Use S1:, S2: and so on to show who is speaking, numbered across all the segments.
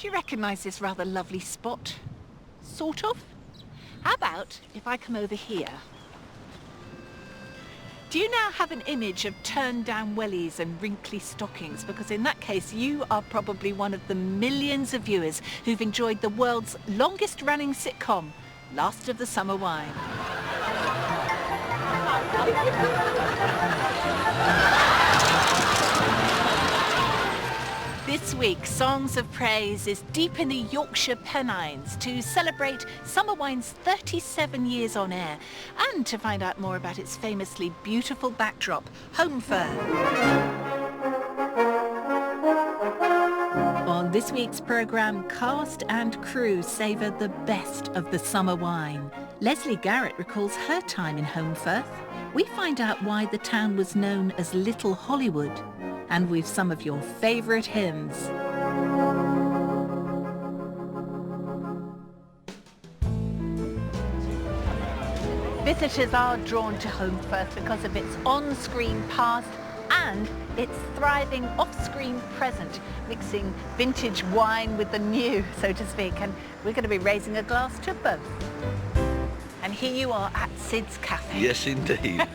S1: Do you recognise this rather lovely spot? Sort of? How about if I come over here? Do you now have an image of turned down wellies and wrinkly stockings? Because in that case, you are probably one of the millions of viewers who've enjoyed the world's longest running sitcom, Last of the Summer Wine. This week, Songs of Praise is deep in the Yorkshire Pennines to celebrate Summer Wine's 37 years on air and to find out more about its famously beautiful backdrop, Holmfirth. On this week's programme, cast and crew savour the best of the summer wine. Leslie Garrett recalls her time in Holmfirth. We find out why the town was known as Little Hollywood. And we've some of your favourite hymns. Visitors are drawn to Holmfirth because of its on-screen past and its thriving off-screen present, mixing vintage wine with the new, so to speak, and we're going to be raising a glass to both. And here you are at Sid's Cafe.
S2: Yes, indeed.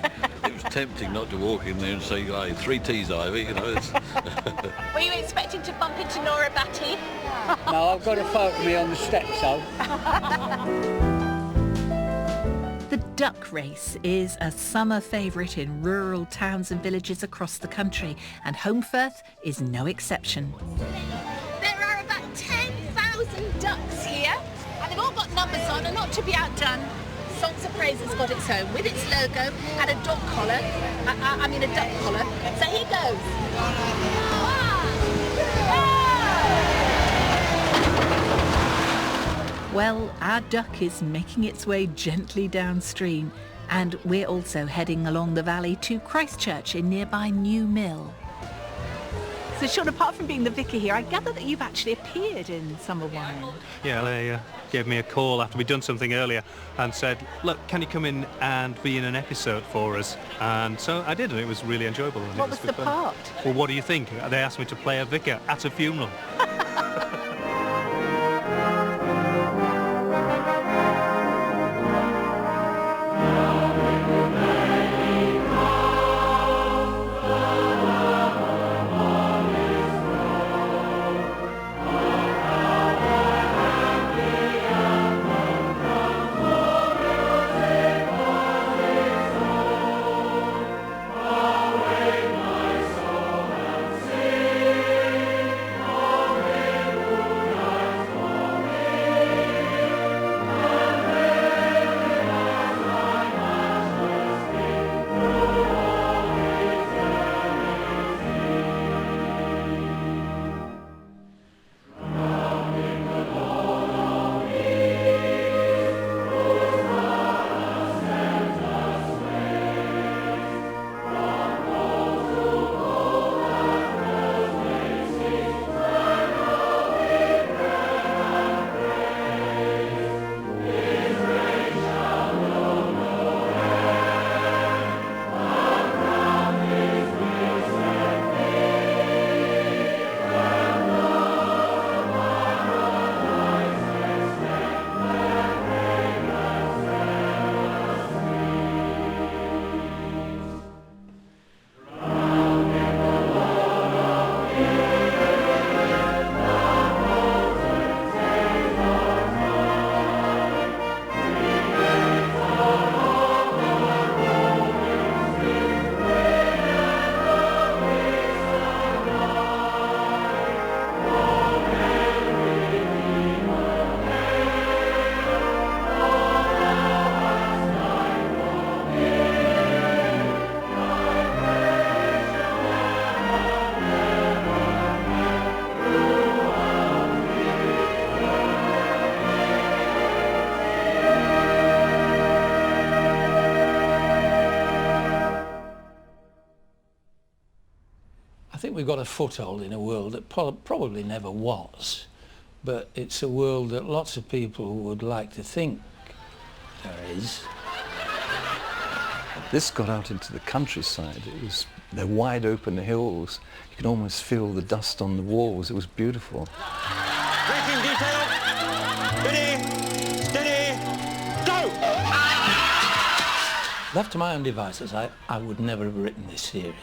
S2: It was tempting not to walk in there and say, hey, 3 teas, Ivy, you know.
S1: Were you expecting to bump into Nora Batty?
S3: No, I've got a photo of me on the steps, though.
S1: The duck race is a summer favourite in rural towns and villages across the country, and Holmfirth is no exception. There are about 10,000 ducks here, and they've all got numbers on, and not to be outdone, Songs of Praise has got its own, with its logo and a dog collar, a duck collar. So here goes. Well, our duck is making its way gently downstream, and we're also heading along the valley to Christchurch in nearby New Mill. So Sean, apart from being the vicar here, I gather that you've actually appeared in Summer Wine.
S4: Yeah, they gave me a call after we'd done something earlier and said, look, can you come in and be in an episode for us? And so I did, and it was really enjoyable.
S1: What was the part?
S4: Well, what do you think? They asked me to play a vicar at a funeral.
S5: I think we've got a foothold in a world that probably never was, but it's a world that lots of people would like to think there is.
S6: This got out into the countryside. They're wide open hills. You can almost feel the dust on the walls. It was beautiful.
S7: Tracking detail. Steady. Steady. Go!
S5: Left to my own devices, I would never have written this series.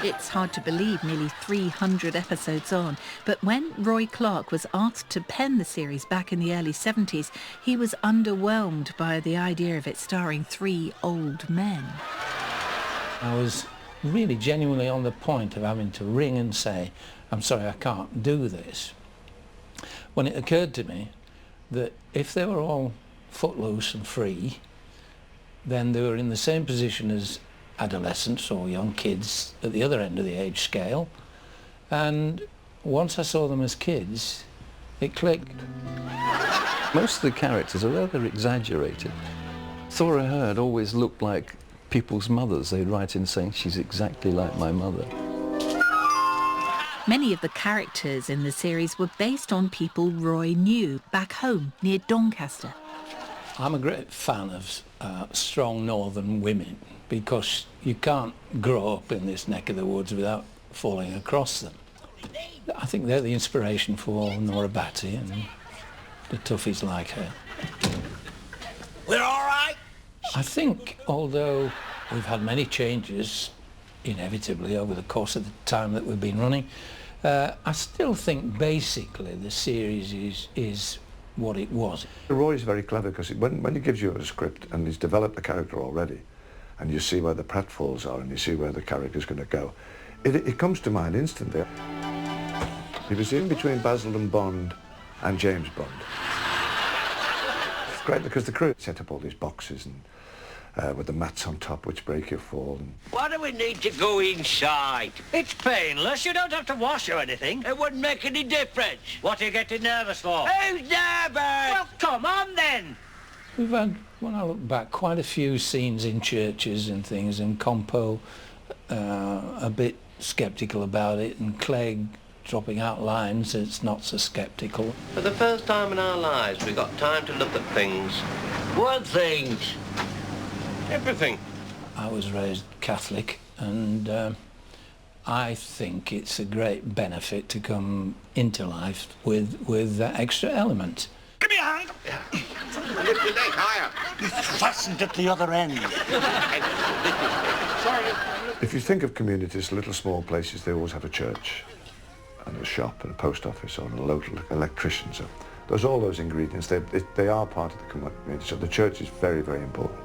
S1: It's hard to believe nearly 300 episodes on, but when Roy Clark was asked to pen the series back in the early 70s, he was underwhelmed by the idea of it starring 3 old men.
S5: I was really genuinely on the point of having to ring and say, I'm sorry, I can't do this. When it occurred to me that if they were all footloose and free, then they were in the same position as adolescents or young kids at the other end of the age scale. And once I saw them as kids, it clicked.
S6: Most of the characters are rather exaggerated. Thora Hird always looked like people's mothers. They'd write in saying, she's exactly like my mother.
S1: Many of the characters in the series were based on people Roy knew back home near Doncaster.
S5: I'm a great fan of strong northern women because you can't grow up in this neck of the woods without falling across them. I think they're the inspiration for Nora Batty and the toughies like her.
S7: We're all right?
S5: I think, although we've had many changes, inevitably, over the course of the time that we've been running, I still think basically the series is what it was.
S8: Roy's very clever because when he gives you a script and he's developed the character already, and you see where the pratfalls are and you see where the character's going to go, it comes to mind instantly. He was in between Basil and Bond and James Bond. It's great because the crew set up all these boxes and with the mats on top which break your fall. And
S7: Why do we need to go inside?
S3: It's painless. You don't have to wash or anything.
S7: It wouldn't make any difference.
S3: What are you getting nervous for?
S7: Who's nervous?
S3: Well, come on then.
S5: We've had, when I look back, quite a few scenes in churches and things, and Compo a bit sceptical about it, and Clegg dropping out lines that's not so sceptical.
S9: For the first time in our lives, we got time to look at things.
S7: What things?
S9: Everything.
S5: I was raised Catholic, and I think it's a great benefit to come into life with that extra element.
S3: Give me a hand.
S7: Lift your leg higher.
S3: It's fastened at the other end.
S7: Sorry.
S8: if you think of communities, little small places, they always have a church and a shop and a post office or a local electrician. So there's all those ingredients. They are part of the community. So the church is very, very important.